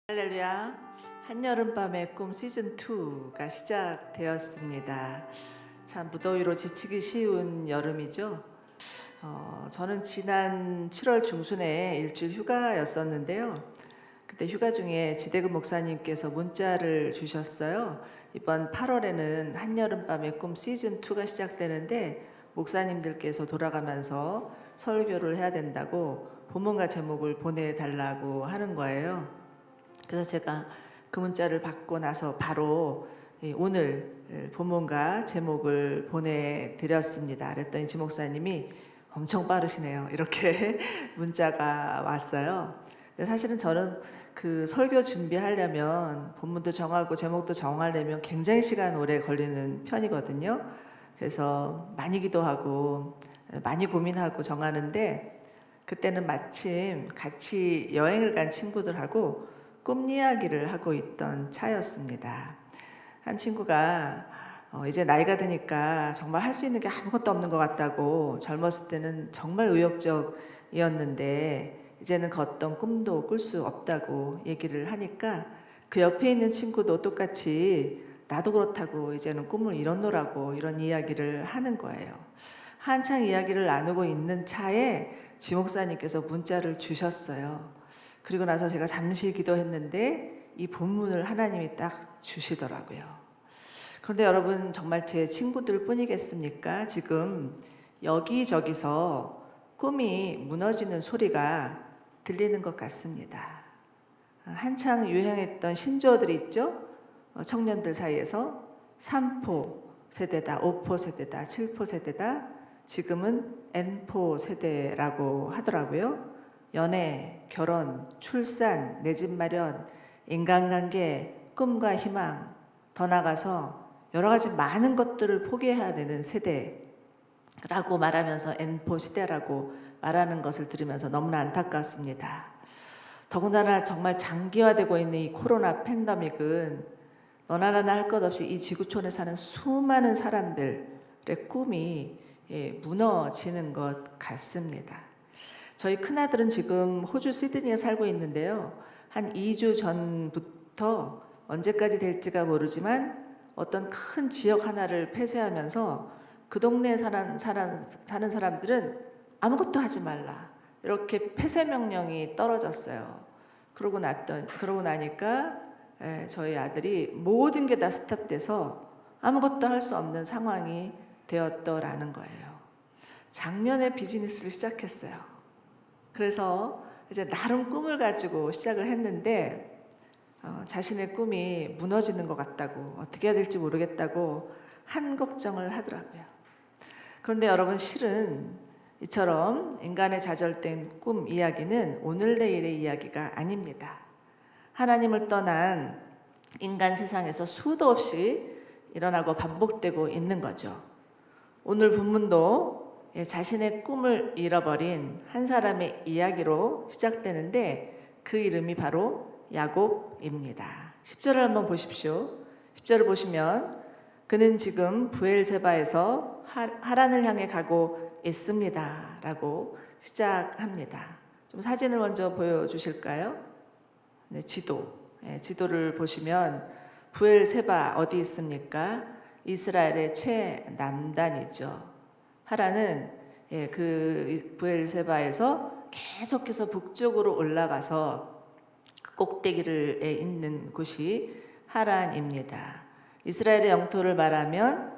할렐루야. 한여름밤의 꿈 시즌2가 시작되었습니다. 참 무더위로 지치기 쉬운 여름이죠. 저는 지난 7월 중순에 일주일 휴가였었는데요. 그때 휴가 중에 지대근 목사님께서 문자를 주셨어요. 이번 8월에는 한여름밤의 꿈 시즌2가 시작되는데 목사님들께서 돌아가면서 설교를 해야 된다고 본문과 제목을 보내달라고 하는 거예요. 그래서 제가 그 문자를 받고 나서 바로 오늘 본문과 제목을 보내드렸습니다. 그랬더니 지목사님이 엄청 빠르시네요. 이렇게 문자가 왔어요. 근데 사실은 저는 그 설교 준비하려면 본문도 정하고 제목도 정하려면 굉장히 시간 오래 걸리는 편이거든요. 그래서 많이 기도하고 많이 고민하고 정하는데 그때는 마침 같이 여행을 간 친구들하고 꿈 이야기를 하고 있던 차였습니다. 한 친구가 이제 나이가 드니까 정말 할 수 있는 게 아무것도 없는 것 같다고, 젊었을 때는 정말 의욕적이었는데 이제는 그 어떤 꿈도 꿀 수 없다고 얘기를 하니까 그 옆에 있는 친구도 똑같이 나도 그렇다고 이제는 꿈을 이뤘노라고 이런 이야기를 하는 거예요. 한창 이야기를 나누고 있는 차에 지목사님께서 문자를 주셨어요. 그리고 나서 제가 잠시 기도했는데 이 본문을 하나님이 딱 주시더라고요. 그런데 여러분, 정말 제 친구들 뿐이겠습니까? 지금 여기저기서 꿈이 무너지는 소리가 들리는 것 같습니다. 한창 유행했던 신조어들이 있죠? 청년들 사이에서 3포 세대다, 5포 세대다, 7포 세대다, 지금은 N포 세대라고 하더라고요. 연애, 결혼, 출산, 내 집 마련, 인간관계, 꿈과 희망, 더 나아가서 여러 가지 많은 것들을 포기해야 되는 세대라고 말하면서 N포 시대라고 말하는 것을 들으면서 너무나 안타깝습니다. 더군다나 정말 장기화되고 있는 이 코로나 팬데믹은 너나 나나 할 것 없이 이 지구촌에 사는 수많은 사람들의 꿈이 무너지는 것 같습니다. 저희 큰아들은 지금 호주 시드니에 살고 있는데요. 한 2주 전부터 언제까지 될지가 모르지만 어떤 큰 지역 하나를 폐쇄하면서 그 동네에 사는 사람들은 아무것도 하지 말라, 이렇게 폐쇄 명령이 떨어졌어요. 그러고 나니까 저희 아들이 모든 게 다 스탑돼서 아무것도 할 수 없는 상황이 되었더라는 거예요. 작년에 비즈니스를 시작했어요. 그래서 이제 나름 꿈을 가지고 시작을 했는데 자신의 꿈이 무너지는 것 같다고, 어떻게 해야 될지 모르겠다고 한 걱정을 하더라고요. 그런데 여러분, 실은 이처럼 인간의 좌절된 꿈 이야기는 오늘 내일의 이야기가 아닙니다. 하나님을 떠난 인간 세상에서 수도 없이 일어나고 반복되고 있는 거죠. 오늘 본문도 자신의 꿈을 잃어버린 한 사람의 이야기로 시작되는데 그 이름이 바로 야곱입니다. 10절을 한번 보십시오. 10절을 보시면 그는 지금 브엘세바에서 하란을 향해 가고 있습니다 라고 시작합니다. 좀 사진을 먼저 보여주실까요? 네, 지도를 보시면 브엘세바 어디 있습니까? 이스라엘의 최남단이죠. 하란은 그 브엘세바에서 계속해서 북쪽으로 올라가서 그 꼭대기에 있는 곳이 하란입니다. 이스라엘의 영토를 말하면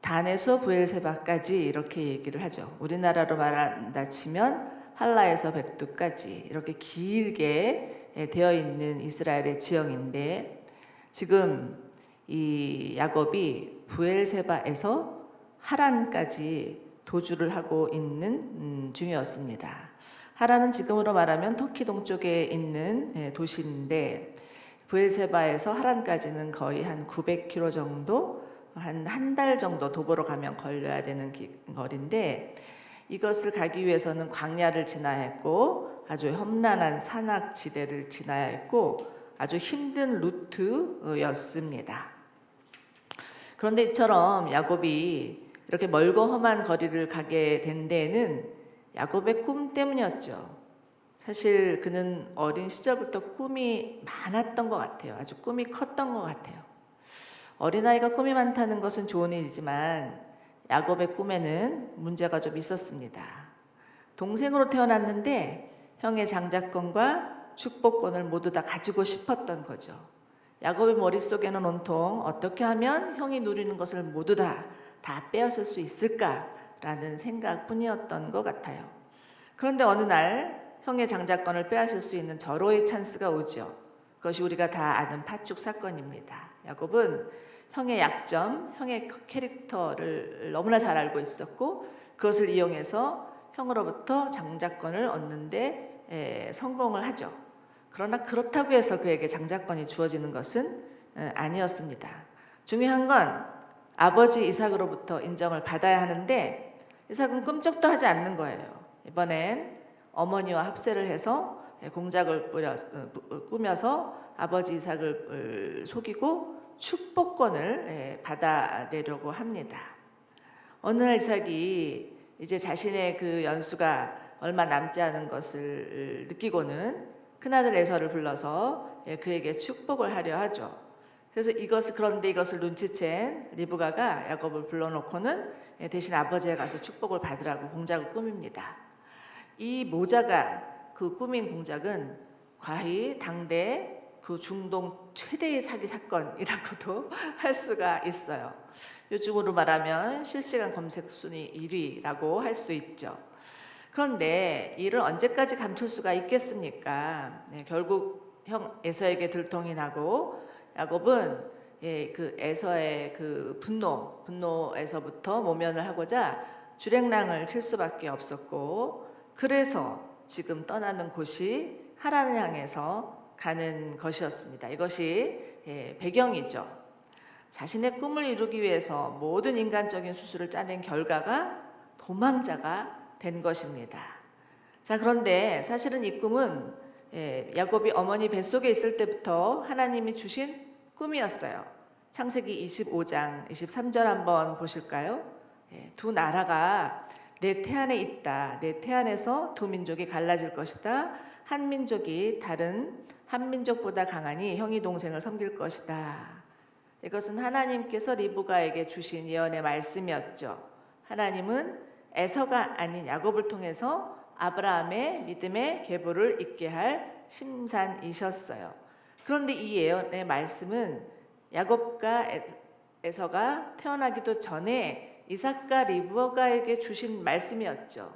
단에서 브엘세바까지 이렇게 얘기를 하죠. 우리나라로 말한다 치면 할라에서 백두까지 이렇게 길게 되어 있는 이스라엘의 지형인데, 지금 이 야곱이 브엘세바에서 하란까지 도주를 하고 있는 중이었습니다. 하란은 지금으로 말하면 터키 동쪽에 있는 도시인데 브엘세바에서 하란까지는 거의 한 900km 정도, 한 달 정도 도보로 가면 걸려야 되는 거리인데, 이것을 가기 위해서는 광야를 지나야 했고 아주 험난한 산악지대를 지나야 했고 아주 힘든 루트였습니다. 그런데 이처럼 야곱이 이렇게 멀고 험한 거리를 가게 된 데에는 야곱의 꿈 때문이었죠. 사실 그는 어린 시절부터 꿈이 많았던 것 같아요. 아주 꿈이 컸던 것 같아요. 어린아이가 꿈이 많다는 것은 좋은 일이지만 야곱의 꿈에는 문제가 좀 있었습니다. 동생으로 태어났는데 형의 장자권과 축복권을 모두 다 가지고 싶었던 거죠. 야곱의 머릿속에는 온통 어떻게 하면 형이 누리는 것을 모두 다 빼앗을 수 있을까라는 생각뿐이었던 것 같아요. 그런데 어느 날 형의 장자권을 빼앗을 수 있는 절호의 찬스가 오죠. 그것이 우리가 다 아는 팥죽 사건입니다. 야곱은 형의 약점, 형의 캐릭터를 너무나 잘 알고 있었고 그것을 이용해서 형으로부터 장자권을 얻는 데 성공을 하죠. 그러나 그렇다고 해서 그에게 장자권이 주어지는 것은 아니었습니다. 중요한 건 아버지 이삭으로부터 인정을 받아야 하는데 이삭은 꿈쩍도 하지 않는 거예요. 이번엔 어머니와 합세를 해서 공작을 꾸며서 아버지 이삭을 속이고 축복권을 받아내려고 합니다. 어느 날 이삭이 이제 자신의 그 연수가 얼마 남지 않은 것을 느끼고는 큰아들 에서를 불러서 그에게 축복을 하려 하죠. 그래서 그런데 이것을 눈치챈 리브가가 야곱을 불러놓고는 대신 아버지에 가서 축복을 받으라고 공작을 꾸밉니다. 이 모자가 그 꾸민 공작은 과히 당대 그 중동 최대의 사기 사건이라고도 할 수가 있어요. 요즘으로 말하면 실시간 검색 순위 1위라고 할 수 있죠. 그런데 이를 언제까지 감출 수가 있겠습니까? 결국 형 에서에게 들통이 나고 야곱은 그 에서의 그 분노에서부터 모면을 하고자 주랭랑을 칠 수밖에 없었고 그래서 지금 떠나는 곳이 하란을 향해서 가는 것이었습니다. 이것이 배경이죠. 자신의 꿈을 이루기 위해서 모든 인간적인 수술을 짜낸 결과가 도망자가 된 것입니다. 자, 그런데 사실은 이 꿈은 야곱이 어머니 뱃속에 있을 때부터 하나님이 주신 꿈이었어요. 창세기 25장 23절 한번 보실까요? 두 나라가 내 태안에 있다. 내 태안에서 두 민족이 갈라질 것이다. 한 민족이 다른 한 민족보다 강하니 형이 동생을 섬길 것이다. 이것은 하나님께서 리브가에게 주신 예언의 말씀이었죠. 하나님은 에서가 아닌 야곱을 통해서 아브라함의 믿음의 계보를 잇게 할 심산이셨어요. 그런데 이 예언의 말씀은 야곱과 에서가 태어나기도 전에 이삭과 리브가에게 주신 말씀이었죠.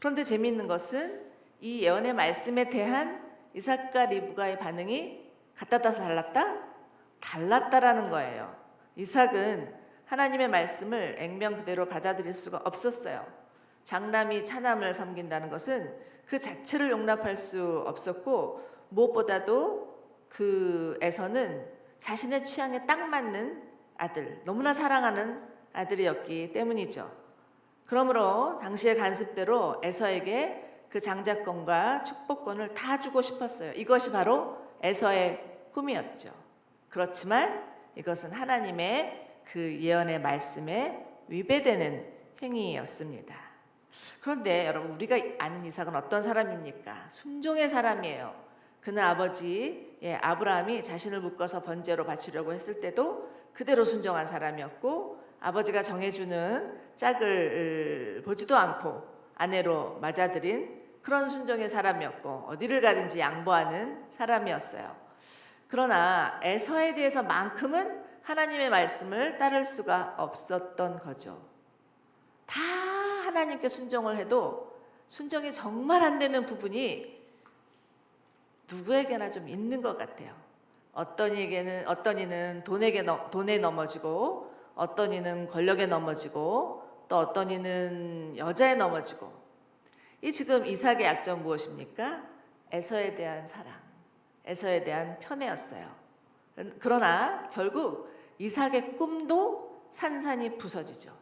그런데 재미있는 것은 이 예언의 말씀에 대한 이삭과 리브가의 반응이 같았다 달랐다? 달랐다라는 거예요. 이삭은 하나님의 말씀을 액면 그대로 받아들일 수가 없었어요. 장남이 차남을 섬긴다는 것은 그 자체를 용납할 수 없었고 무엇보다도 그 에서는 자신의 취향에 딱 맞는 아들, 너무나 사랑하는 아들이었기 때문이죠. 그러므로 당시의 관습대로 에서에게 그 장자권과 축복권을 다 주고 싶었어요. 이것이 바로 에서의 꿈이었죠. 그렇지만 이것은 하나님의 그 예언의 말씀에 위배되는 행위였습니다. 그런데 여러분 우리가 아는 이삭은 어떤 사람입니까? 순종의 사람이에요. 그는 아버지 아브라함이 자신을 묶어서 번제로 바치려고 했을 때도 그대로 순종한 사람이었고 아버지가 정해주는 짝을 보지도 않고 아내로 맞아들인 그런 순종의 사람이었고 어디를 가든지 양보하는 사람이었어요. 그러나 에서에 대해서만큼은 하나님의 말씀을 따를 수가 없었던 거죠. 다 하나님께 순종을 해도 순종이 정말 안 되는 부분이 누구에게나 좀 있는 것 같아요. 어떤 이는 돈에 넘어지고 어떤 이는 권력에 넘어지고 또 어떤 이는 여자에 넘어지고 이 지금 이삭의 약점 무엇입니까? 에서에 대한 사랑, 에서에 대한 편애였어요. 그러나 결국 이삭의 꿈도 산산이 부서지죠.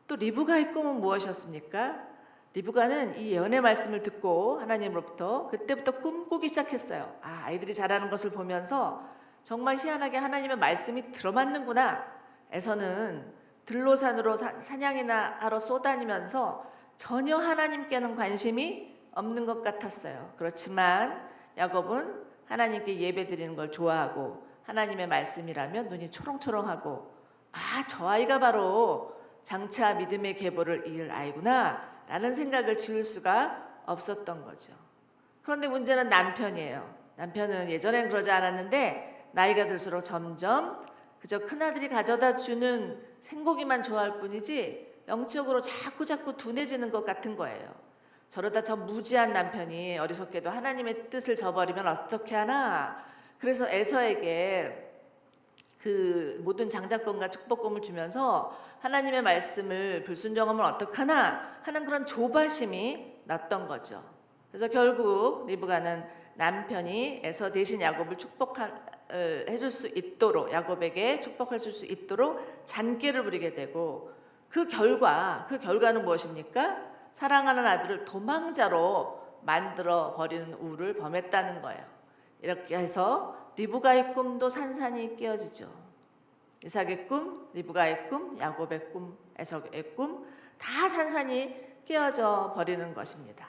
또 리브가의 꿈은 무엇이었습니까? 리브가는 이 예언의 말씀을 듣고 하나님으로부터 그때부터 꿈꾸기 시작했어요. 아이들이 자라는 것을 보면서 정말 희한하게 하나님의 말씀이 들어맞는구나. 에서는 들로산으로 사냥이나 하러 쏘다니면서 전혀 하나님께는 관심이 없는 것 같았어요. 그렇지만 야곱은 하나님께 예배드리는 걸 좋아하고 하나님의 말씀이라면 눈이 초롱초롱하고 저 아이가 바로 장차 믿음의 계보를 이을 아이구나 라는 생각을 지울 수가 없었던 거죠. 그런데 문제는 남편이에요. 남편은 예전엔 그러지 않았는데 나이가 들수록 점점 그저 큰아들이 가져다 주는 생고기만 좋아할 뿐이지 영적으로 자꾸 둔해지는 것 같은 거예요. 저러다 저 무지한 남편이 어리석게도 하나님의 뜻을 저버리면 어떻게 하나. 그래서 에서에게 그 모든 장자권과 축복권을 주면서 하나님의 말씀을 불순종하면 어떡하나 하는 그런 조바심이 났던 거죠. 그래서 결국 리브가는 남편이 에서 대신 야곱을 해줄 수 있도록 야곱에게 축복해 줄 수 있도록 잔꾀를 부리게 되고 그 결과는 무엇입니까? 사랑하는 아들을 도망자로 만들어 버리는 우를 범했다는 거예요. 이렇게 해서 리브가의 꿈도 산산이 깨어지죠. 이삭의 꿈, 리브가의 꿈, 야곱의 꿈, 에서의 꿈 다 산산이 깨어져 버리는 것입니다.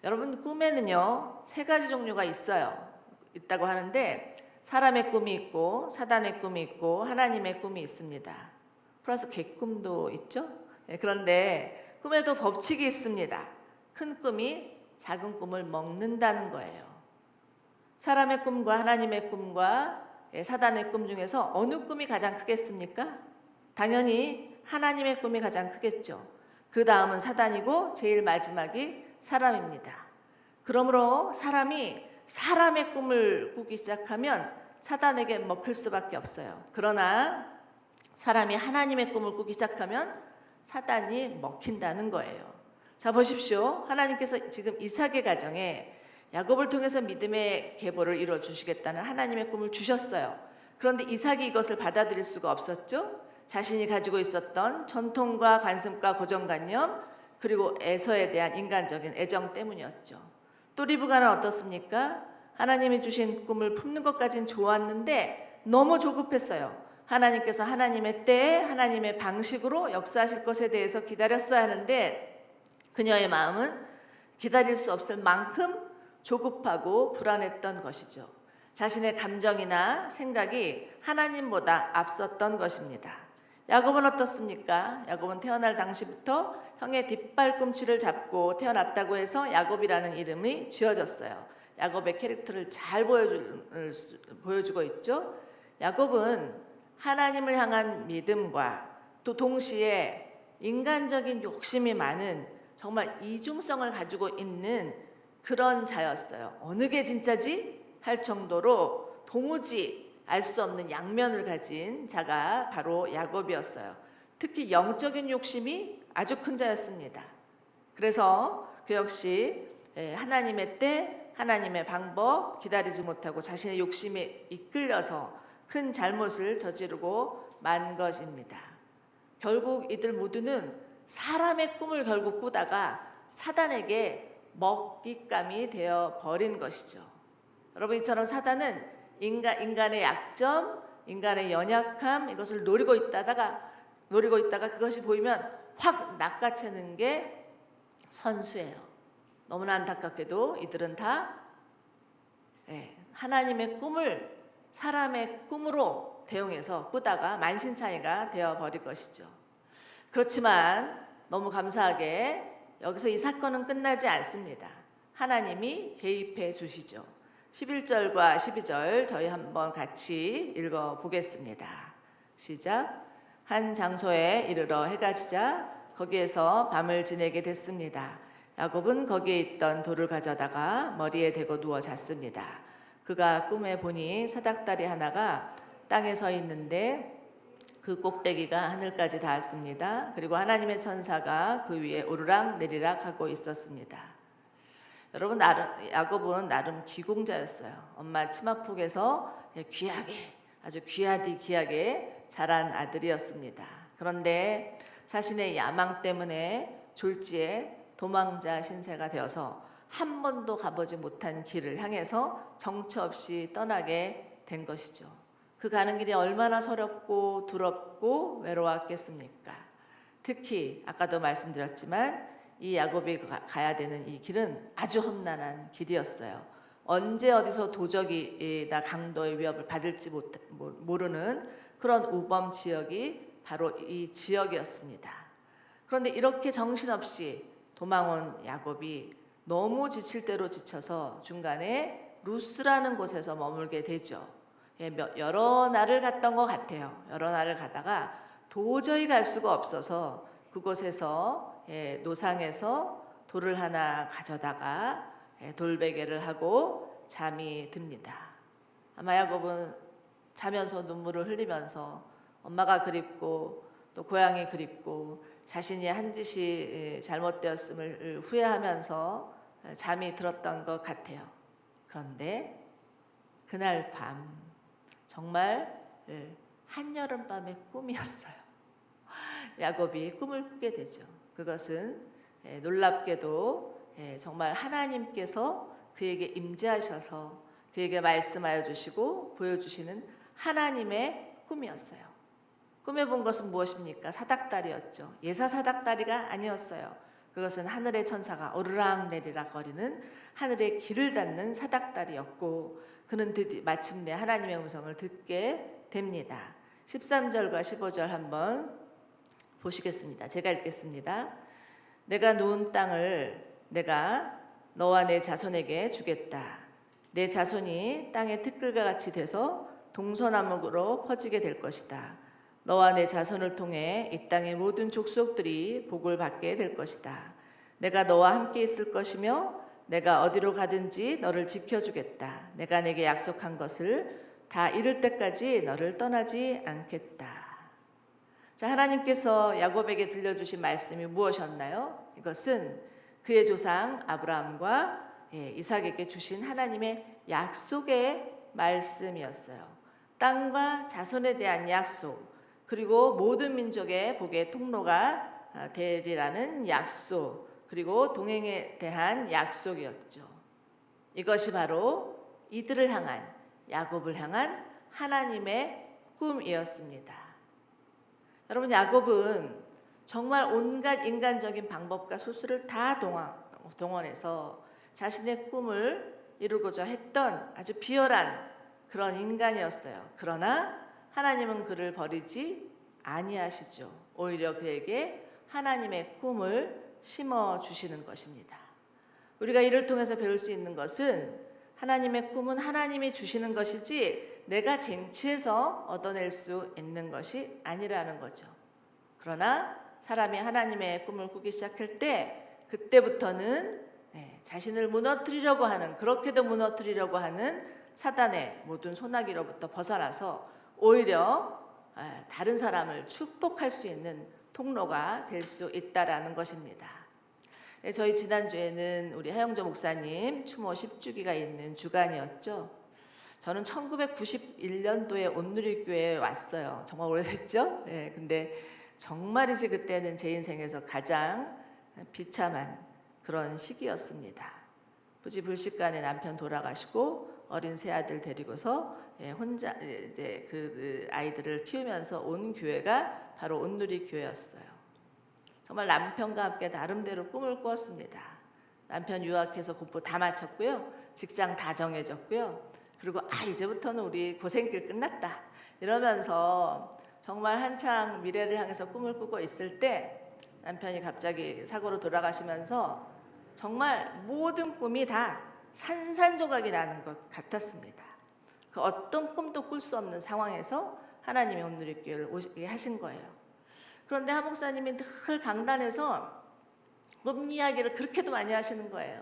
여러분 꿈에는요 3가지 종류가 있다고 하는데 사람의 꿈이 있고 사단의 꿈이 있고 하나님의 꿈이 있습니다. 플러스 개꿈도 있죠. 그런데 꿈에도 법칙이 있습니다. 큰 꿈이 작은 꿈을 먹는다는 거예요. 사람의 꿈과 하나님의 꿈과 사단의 꿈 중에서 어느 꿈이 가장 크겠습니까? 당연히 하나님의 꿈이 가장 크겠죠. 그 다음은 사단이고 제일 마지막이 사람입니다. 그러므로 사람이 사람의 꿈을 꾸기 시작하면 사단에게 먹힐 수밖에 없어요. 그러나 사람이 하나님의 꿈을 꾸기 시작하면 사단이 먹힌다는 거예요. 자 보십시오. 하나님께서 지금 이삭의 가정에 야곱을 통해서 믿음의 계보를 이루어 주시겠다는 하나님의 꿈을 주셨어요. 그런데 이삭이 이것을 받아들일 수가 없었죠. 자신이 가지고 있었던 전통과 관습과 고정관념 그리고 에서에 대한 인간적인 애정 때문이었죠. 또 리브가는 어떻습니까? 하나님이 주신 꿈을 품는 것까지는 좋았는데 너무 조급했어요. 하나님께서 하나님의 때에 하나님의 방식으로 역사하실 것에 대해서 기다렸어야 하는데 그녀의 마음은 기다릴 수 없을 만큼 조급하고 불안했던 것이죠. 자신의 감정이나 생각이 하나님보다 앞섰던 것입니다. 야곱은 어떻습니까? 야곱은 태어날 당시부터 형의 뒷발꿈치를 잡고 태어났다고 해서 야곱이라는 이름이 지어졌어요. 야곱의 캐릭터를 잘 보여주고 있죠. 야곱은 하나님을 향한 믿음과 또 동시에 인간적인 욕심이 많은 정말 이중성을 가지고 있는 그런 자였어요. 어느 게 진짜지? 할 정도로 도무지 알 수 없는 양면을 가진 자가 바로 야곱이었어요. 특히 영적인 욕심이 아주 큰 자였습니다. 그래서 그 역시 하나님의 때, 하나님의 방법 기다리지 못하고 자신의 욕심에 이끌려서 큰 잘못을 저지르고 만 것입니다. 결국 이들 모두는 사람의 꿈을 결국 꾸다가 사단에게 먹잇감이 되어 버린 것이죠. 여러분 이처럼 사단은 인간의 약점, 인간의 연약함 이것을 노리고 있다가 그것이 보이면 확 낚아채는 게 선수예요. 너무나 안타깝게도 이들은 다 하나님의 꿈을 사람의 꿈으로 대용해서 꾸다가 만신창이가 되어버릴 것이죠. 그렇지만 너무 감사하게 여기서 이 사건은 끝나지 않습니다. 하나님이 개입해 주시죠. 11절과 12절 저희 한번 같이 읽어보겠습니다. 시작. 한 장소에 이르러 해가 지자 거기에서 밤을 지내게 됐습니다. 야곱은 거기에 있던 돌을 가져다가 머리에 대고 누워 잤습니다. 그가 꿈에 보니 사닥다리 하나가 땅에 서 있는데 그 꼭대기가 하늘까지 닿았습니다. 그리고 하나님의 천사가 그 위에 오르락 내리락 하고 있었습니다. 여러분 야곱은 나름 귀공자였어요. 엄마 치마폭에서 아주 귀하게 자란 아들이었습니다. 그런데 자신의 야망 때문에 졸지에 도망자 신세가 되어서 한 번도 가보지 못한 길을 향해서 정처 없이 떠나게 된 것이죠. 그 가는 길이 얼마나 서럽고 두렵고 외로웠겠습니까? 특히 아까도 말씀드렸지만 이 야곱이 가야 되는 이 길은 아주 험난한 길이었어요. 언제 어디서 도적이나 강도의 위협을 받을지 모르는 그런 우범 지역이 바로 이 지역이었습니다. 그런데 이렇게 정신없이 도망온 야곱이 너무 지칠 대로 지쳐서 중간에 루스라는 곳에서 머물게 되죠. 여러 날을 갔던 것 같아요. 여러 날을 가다가 도저히 갈 수가 없어서 그곳에서 노상에서 돌을 하나 가져다가 돌베개를 하고 잠이 듭니다. 아마 야곱은 자면서 눈물을 흘리면서 엄마가 그립고 또 고향이 그립고 자신이 한 짓이 잘못되었음을 후회하면서 잠이 들었던 것 같아요. 그런데 그날 밤 정말 한여름밤의 꿈이었어요. 야곱이 꿈을 꾸게 되죠. 그것은 놀랍게도 정말 하나님께서 그에게 임재하셔서 그에게 말씀하여 주시고 보여주시는 하나님의 꿈이었어요. 꿈에 본 것은 무엇입니까? 사닥다리였죠. 예사 사닥다리가 아니었어요. 그것은 하늘의 천사가 오르락 내리락 거리는 하늘의 길을 닫는 사닥다리였고 그는 마침내 하나님의 음성을 듣게 됩니다. 13절과 15절 한번 보시겠습니다. 제가 읽겠습니다. 내가 누운 땅을 내가 너와 내 자손에게 주겠다. 내 자손이 땅의 티끌과 같이 돼서 동서남북으로 퍼지게 될 것이다. 너와 내 자손을 통해 이 땅의 모든 족속들이 복을 받게 될 것이다. 내가 너와 함께 있을 것이며 내가 어디로 가든지 너를 지켜주겠다. 내가 내게 약속한 것을 다 이룰 때까지 너를 떠나지 않겠다. 자, 하나님께서 야곱에게 들려주신 말씀이 무엇이었나요? 이것은 그의 조상 아브라함과 이삭에게 주신 하나님의 약속의 말씀이었어요. 땅과 자손에 대한 약속, 그리고 모든 민족의 복의 통로가 되리라는 약속, 그리고 동행에 대한 약속이었죠. 이것이 바로 이들을 향한, 야곱을 향한 하나님의 꿈이었습니다. 여러분, 야곱은 정말 온갖 인간적인 방법과 소수를 다 동원해서 자신의 꿈을 이루고자 했던 아주 비열한 그런 인간이었어요. 그러나 하나님은 그를 버리지 아니하시죠. 오히려 그에게 하나님의 꿈을 심어주시는 것입니다. 우리가 이를 통해서 배울 수 있는 것은 하나님의 꿈은 하나님이 주시는 것이지 내가 쟁취해서 얻어낼 수 있는 것이 아니라는 거죠. 그러나 사람이 하나님의 꿈을 꾸기 시작할 때 그때부터는 자신을 무너뜨리려고 하는, 그렇게도 무너뜨리려고 하는 사단의 모든 소나기로부터 벗어나서 오히려 다른 사람을 축복할 수 있는 통로가 될 수 있다라는 것입니다. 저희 지난주에는 우리 하영조 목사님 추모 10주기가 있는 주간이었죠. 저는 1991년도에 온누리교회에 왔어요. 정말 오래됐죠? 근데 정말이지 그때는 제 인생에서 가장 비참한 그런 시기였습니다. 부지불식간에 남편 돌아가시고 어린 새 아들 데리고서 혼자 이제 그 아이들을 키우면서 온 교회가 바로 온누리 교회였어요. 정말 남편과 함께 나름대로 꿈을 꾸었습니다. 남편 유학해서 공부 다 마쳤고요, 직장 다 정해졌고요. 그리고 이제부터는 우리 고생길 끝났다 이러면서 정말 한창 미래를 향해서 꿈을 꾸고 있을 때 남편이 갑자기 사고로 돌아가시면서 정말 모든 꿈이 다 산산조각이 나는 것 같았습니다. 그 어떤 꿈도 꿀 수 없는 상황에서 하나님의 온누리교회를 오시게 하신 거예요. 그런데 한 목사님이 늘 강단에서 꿈 이야기를 그렇게도 많이 하시는 거예요.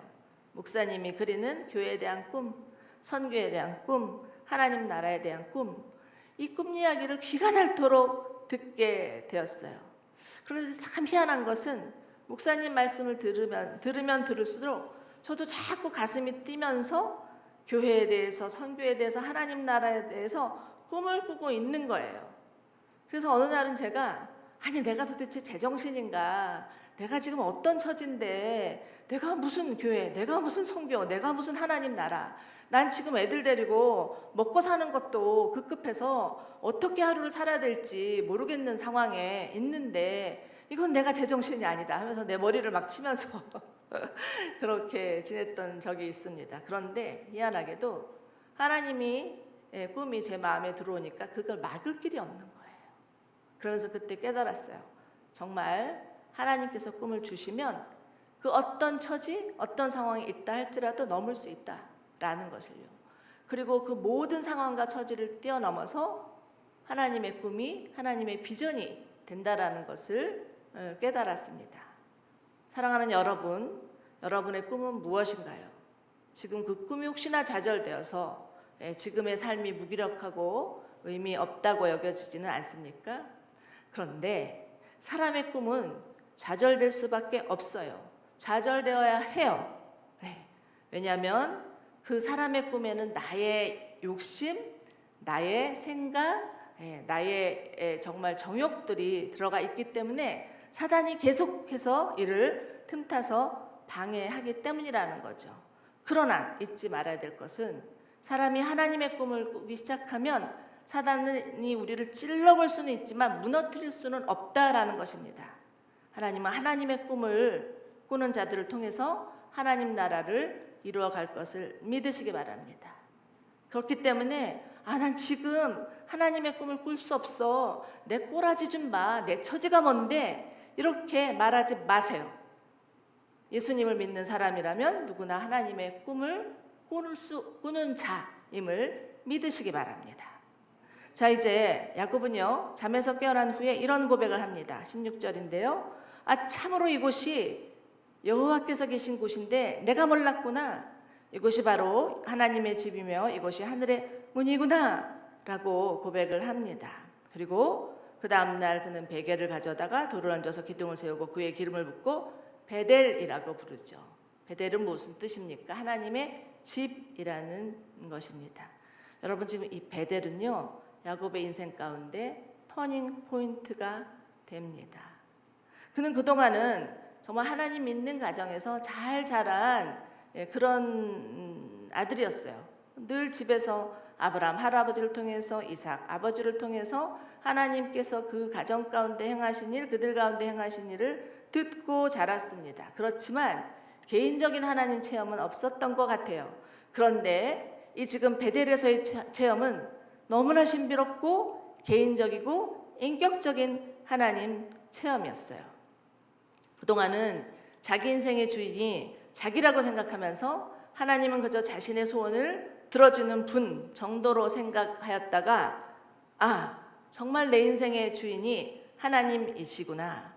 목사님이 그리는 교회에 대한 꿈, 선교에 대한 꿈, 하나님 나라에 대한 꿈, 이 꿈 이야기를 귀가 닳도록 듣게 되었어요. 그런데 참 희한한 것은 목사님 말씀을 들으면 들을수록 저도 자꾸 가슴이 뛰면서 교회에 대해서, 선교에 대해서, 하나님 나라에 대해서 꿈을 꾸고 있는 거예요. 그래서 어느 날은 제가 내가 도대체 제정신인가, 내가 지금 어떤 처지인데, 내가 무슨 교회, 내가 무슨 선교, 내가 무슨 하나님 나라, 난 지금 애들 데리고 먹고 사는 것도 급급해서 어떻게 하루를 살아야 될지 모르겠는 상황에 있는데 이건 내가 제정신이 아니다 하면서 내 머리를 막 치면서 그렇게 지냈던 적이 있습니다. 그런데 희한하게도 하나님이 꿈이 제 마음에 들어오니까 그걸 막을 길이 없는 거예요. 그러면서 그때 깨달았어요. 정말 하나님께서 꿈을 주시면 그 어떤 처지, 어떤 상황이 있다 할지라도 넘을 수 있다라는 것을요. 그리고 그 모든 상황과 처지를 뛰어넘어서 하나님의 꿈이, 하나님의 비전이 된다라는 것을 깨달았습니다. 사랑하는 여러분, 여러분의 꿈은 무엇인가요? 지금 그 꿈이 혹시나 좌절되어서 지금의 삶이 무기력하고 의미 없다고 여겨지지는 않습니까? 그런데 사람의 꿈은 좌절될 수밖에 없어요. 좌절되어야 해요. 왜냐하면 그 사람의 꿈에는 나의 욕심, 나의 생각, 나의 정말 정욕들이 들어가 있기 때문에 사단이 계속해서 이를 틈타서 방해하기 때문이라는 거죠. 그러나 잊지 말아야 될 것은 사람이 하나님의 꿈을 꾸기 시작하면 사단이 우리를 찔러볼 수는 있지만 무너뜨릴 수는 없다라는 것입니다. 하나님은 하나님의 꿈을 꾸는 자들을 통해서 하나님 나라를 이루어갈 것을 믿으시기 바랍니다. 그렇기 때문에 난 지금 하나님의 꿈을 꿀 수 없어. 내 꼬라지 좀 봐. 내 처지가 뭔데? 이렇게 말하지 마세요. 예수님을 믿는 사람이라면 누구나 하나님의 꿈을 꾸는 자임을 믿으시기 바랍니다. 자, 이제 야곱은요, 잠에서 깨어난 후에 이런 고백을 합니다. 16절인데요. 참으로 이곳이 여호와께서 계신 곳인데 내가 몰랐구나. 이곳이 바로 하나님의 집이며 이곳이 하늘의 문이구나 라고 고백을 합니다. 그리고 그 다음날 그는 베개를 가져다가 돌을 얹어서 기둥을 세우고 그의 기름을 붓고 베델이라고 부르죠. 베델은 무슨 뜻입니까? 하나님의 집이라는 것입니다. 여러분, 지금 이 베델은요, 야곱의 인생 가운데 터닝 포인트가 됩니다. 그는 그동안은 정말 하나님 믿는 가정에서 잘 자란 그런 아들이었어요. 늘 집에서 아브라함 할아버지를 통해서, 이삭 아버지를 통해서 하나님께서 그 가정 가운데 행하신 일, 그들 가운데 행하신 일을 듣고 자랐습니다. 그렇지만 개인적인 하나님 체험은 없었던 것 같아요. 그런데 이 지금 베델에서의 체험은 너무나 신비롭고 개인적이고 인격적인 하나님 체험이었어요. 그동안은 자기 인생의 주인이 자기라고 생각하면서 하나님은 그저 자신의 소원을 들어주는 분 정도로 생각하였다가 정말 내 인생의 주인이 하나님이시구나.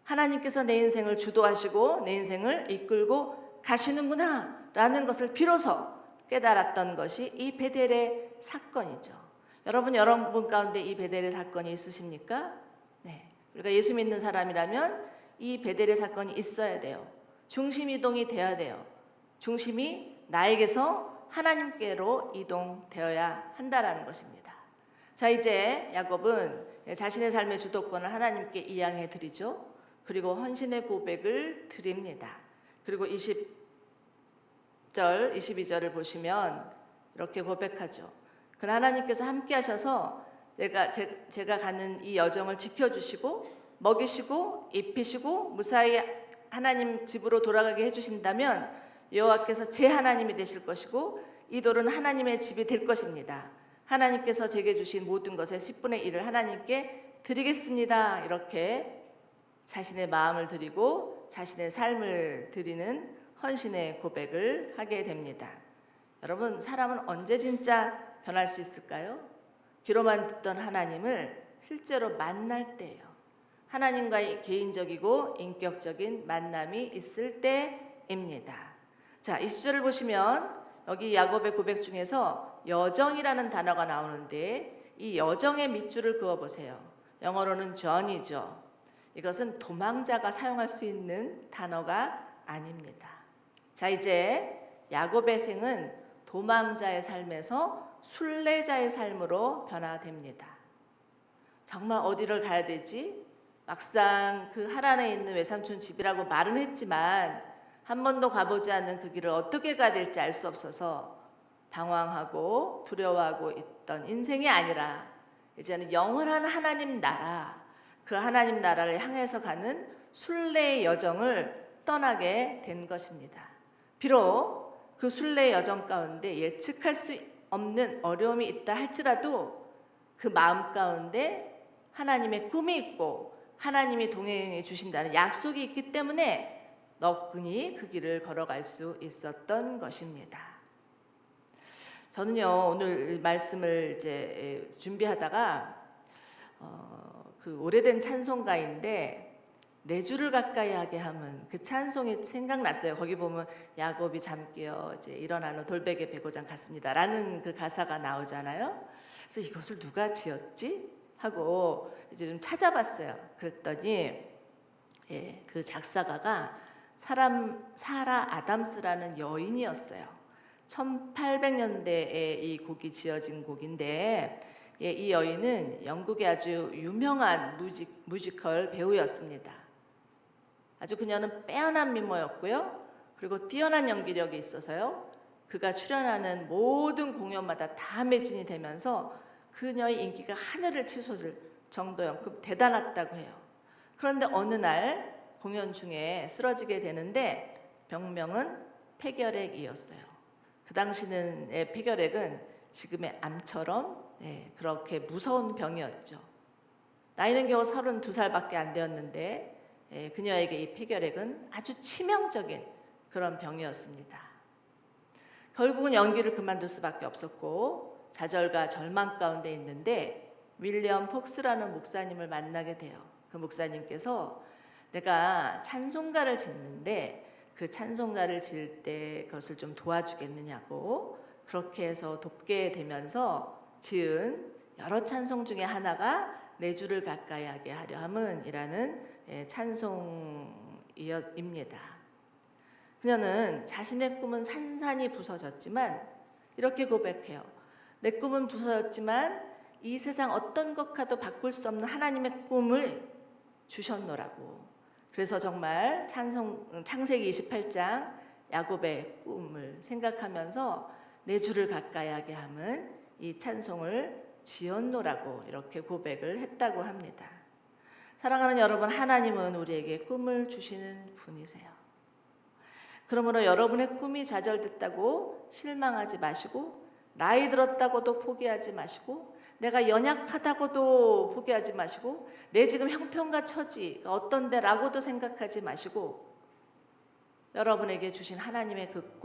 하나님께서 내 인생을 주도하시고 내 인생을 이끌고 가시는구나 라는 것을 비로소 깨달았던 것이 이 베델의 사건이죠. 여러분 가운데 이 베델의 사건이 있으십니까? 네. 우리가 예수 믿는 사람이라면 이 베델의 사건이 있어야 돼요. 중심 이동이 돼야 돼요. 중심이 나에게서 하나님께로 이동되어야 한다라는 것입니다. 자, 이제 야곱은 자신의 삶의 주도권을 하나님께 이양해 드리죠. 그리고 헌신의 고백을 드립니다. 그리고 20절, 22절을 보시면 이렇게 고백하죠. 그러나 하나님께서 함께 하셔서 제가 가는 이 여정을 지켜주시고 먹이시고 입히시고 무사히 하나님 집으로 돌아가게 해주신다면 여호와께서 제 하나님이 되실 것이고 이 돌은 하나님의 집이 될 것입니다. 하나님께서 제게 주신 모든 것의 10분의 1을 하나님께 드리겠습니다. 이렇게 자신의 마음을 드리고 자신의 삶을 드리는 헌신의 고백을 하게 됩니다. 여러분, 사람은 언제 진짜 변할 수 있을까요? 귀로만 듣던 하나님을 실제로 만날 때예요. 하나님과의 개인적이고 인격적인 만남이 있을 때입니다. 자, 20절을 보시면 여기 야곱의 고백 중에서 여정이라는 단어가 나오는데 이 여정의 밑줄을 그어보세요. 영어로는 journey죠. 이것은 도망자가 사용할 수 있는 단어가 아닙니다. 자, 이제 야곱의 생은 도망자의 삶에서 순례자의 삶으로 변화됩니다. 정말 어디를 가야 되지? 막상 그 하란에 있는 외삼촌 집이라고 말은 했지만 한 번도 가보지 않는 그 길을 어떻게 가야 될지 알 수 없어서 당황하고 두려워하고 있던 인생이 아니라 이제는 영원한 하나님 나라, 그 하나님 나라를 향해서 가는 순례의 여정을 떠나게 된 것입니다. 비록 그 순례의 여정 가운데 예측할 수 없는 어려움이 있다 할지라도 그 마음 가운데 하나님의 꿈이 있고 하나님이 동행해 주신다는 약속이 있기 때문에 너끈히 그 길을 걸어갈 수 있었던 것입니다. 저는요, 오늘 말씀을 이제 준비하다가 그 오래된 찬송가인데 내 주를 가까이 하게 하면 그 찬송이 생각났어요. 거기 보면 야곱이 잠 깨어 이제 일어나는 돌베개 베고장 같습니다라는 그 가사가 나오잖아요. 그래서 이것을 누가 지었지 하고 이제 좀 찾아봤어요. 그랬더니 그 작사가가 사라 아담스라는 여인이었어요. 1800년대에 이 곡이 지어진 곡인데 이 여인은 영국의 아주 유명한 뮤지컬 배우였습니다. 아주 그녀는 빼어난 미모였고요. 그리고 뛰어난 연기력이 있어서요. 그가 출연하는 모든 공연마다 다 매진이 되면서 그녀의 인기가 하늘을 치솟을 정도였고 대단했다고 해요. 그런데 어느 날 공연 중에 쓰러지게 되는데 병명은 폐결핵이었어요. 그 당시는 폐결핵은 지금의 암처럼 그렇게 무서운 병이었죠. 나이는 겨우 32살밖에 안 되었는데 그녀에게 이 폐결핵은 아주 치명적인 그런 병이었습니다. 결국은 연기를 그만둘 수밖에 없었고 좌절과 절망 가운데 있는데 윌리엄 폭스라는 목사님을 만나게 돼요. 그 목사님께서 내가 찬송가를 짓는데 그 찬송가를 지을 때 그것을 좀 도와주겠느냐고 그렇게 해서 돕게 되면서 지은 여러 찬송 중에 하나가 내 주를 가까이 하게 하려 함은이라는 찬송입니다. 그녀는 자신의 꿈은 산산이 부서졌지만 이렇게 고백해요. 내 꿈은 부서졌지만 이 세상 어떤 것과도 바꿀 수 없는 하나님의 꿈을 주셨노라고. 그래서 정말 창세기 28장 야곱의 꿈을 생각하면서 내 주를 가까이 하게 함은 이 찬송을 지었노라고 이렇게 고백을 했다고 합니다. 사랑하는 여러분, 하나님은 우리에게 꿈을 주시는 분이세요. 그러므로 여러분의 꿈이 좌절됐다고 실망하지 마시고 나이 들었다고도 포기하지 마시고 내가 연약하다고도 포기하지 마시고 내 지금 형편과 처지가 어떤데라고도 생각하지 마시고 여러분에게 주신 하나님의 그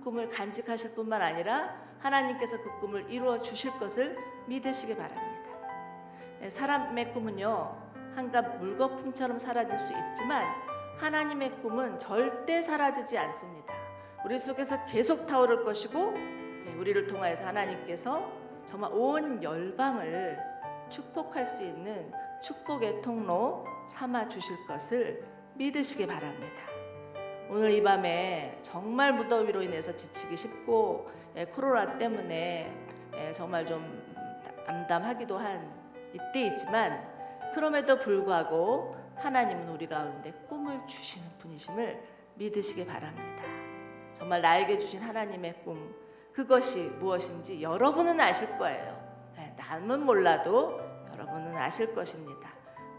꿈을 간직하실 뿐만 아니라 하나님께서 그 꿈을 이루어 주실 것을 믿으시기 바랍니다. 사람의 꿈은요, 한갓 물거품처럼 사라질 수 있지만 하나님의 꿈은 절대 사라지지 않습니다. 우리 속에서 계속 타오를 것이고 우리를 통하여서 하나님께서 정말 온 열방을 축복할 수 있는 축복의 통로 삼아 주실 것을 믿으시기 바랍니다. 오늘 이 밤에 정말 무더위로 인해서 지치기 쉽고 코로나 때문에 정말 좀 암담하기도 한 이때이지만 그럼에도 불구하고 하나님은 우리 가운데 꿈을 주시는 분이심을 믿으시기 바랍니다. 정말 나에게 주신 하나님의 꿈 그것이 무엇인지 여러분은 아실 거예요. 남은 몰라도 여러분은 아실 것입니다.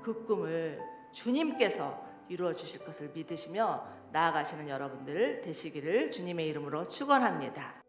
그 꿈을 주님께서 이루어 주실 것을 믿으시며 나아가시는 여러분들 되시기를 주님의 이름으로 축원합니다.